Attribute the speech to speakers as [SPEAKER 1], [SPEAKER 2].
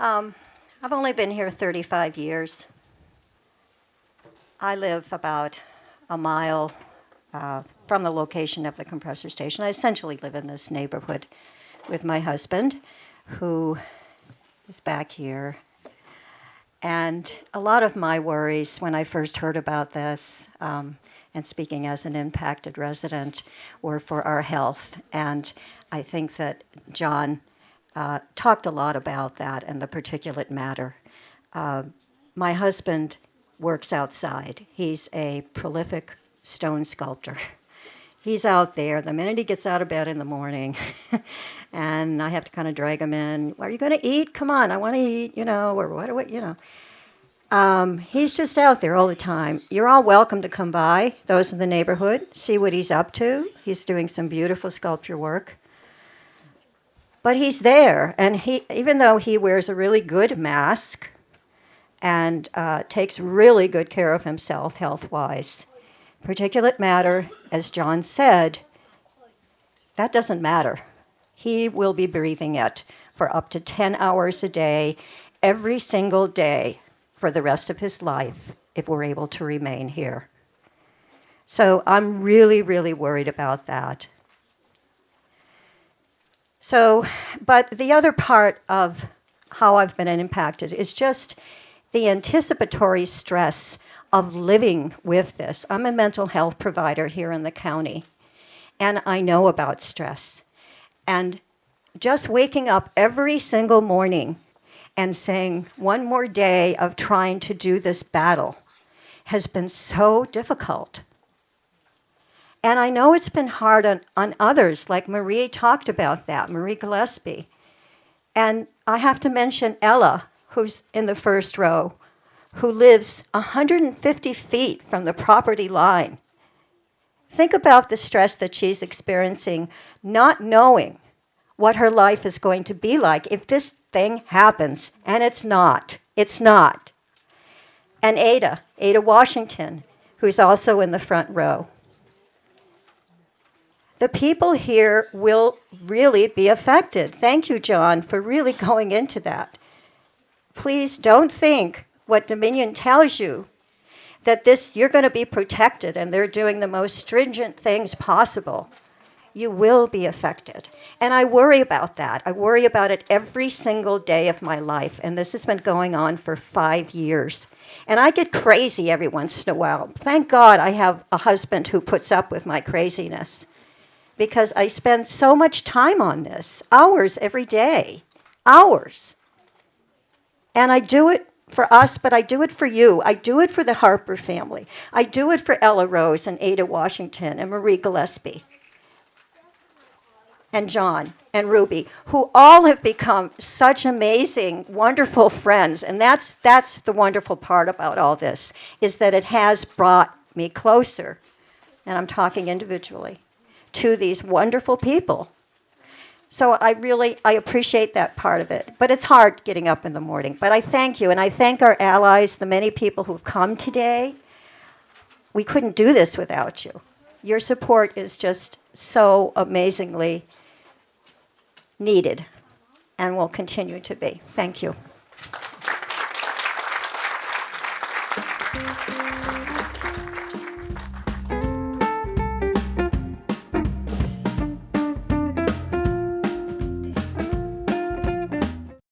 [SPEAKER 1] I've only been here 35 years. I live about a mile from the location of the compressor station. I essentially live in this neighborhood with my husband, who is back here. And a lot of my worries when I first heard about this, and speaking as an impacted resident, were for our health. And I think that John talked a lot about that and the particulate matter. My husband works outside. He's a prolific stone sculptor. He's out there the minute he gets out of bed in the morning, and I have to kind of drag him in. Are you going to eat? Come on, I want to eat, or what do we. He's just out there all the time. You're all welcome to come by, those in the neighborhood, see what he's up to. He's doing some beautiful sculpture work. But he's there, and even though he wears a really good mask and takes really good care of himself health-wise, particulate matter, as John said, that doesn't matter. He will be breathing it for up to 10 hours a day, every single day, for the rest of his life, if we're able to remain here. So I'm really, really worried about that. So, but the other part of how I've been impacted is just the anticipatory stress of living with this. I'm a mental health provider here in the county, and I know about stress. And just waking up every single morning and saying, one more day of trying to do this battle has been so difficult. And I know it's been hard on others, like Marie talked about that, Marie Gillespie. And I have to mention Ella, who's in the first row, who lives 150 feet from the property line. Think about the stress that she's experiencing, not knowing what her life is going to be like if this thing happens, and it's not. It's not. And Ada Washington, who's also in the front row. The people here will really be affected. Thank you, John, for really going into that. Please don't think what Dominion tells you, that you're going to be protected and they're doing the most stringent things possible. You will be affected. And I worry about that. I worry about it every single day of my life. And this has been going on for 5 years. And I get crazy every once in a while. Thank God I have a husband who puts up with my craziness, because I spend so much time on this, hours every day, hours. And I do it for us, but I do it for you. I do it for the Harper family. I do it for Ella Rose and Ada Washington and Marie Gillespie and John and Ruby, who all have become such amazing, wonderful friends. And that's the wonderful part about all this, is that it has brought me closer, and I'm talking individually, to these wonderful people. So I appreciate that part of it. But it's hard getting up in the morning. But I thank you, and I thank our allies, the many people who've come today. We couldn't do this without you. Your support is just so amazingly needed and will continue to be. Thank you.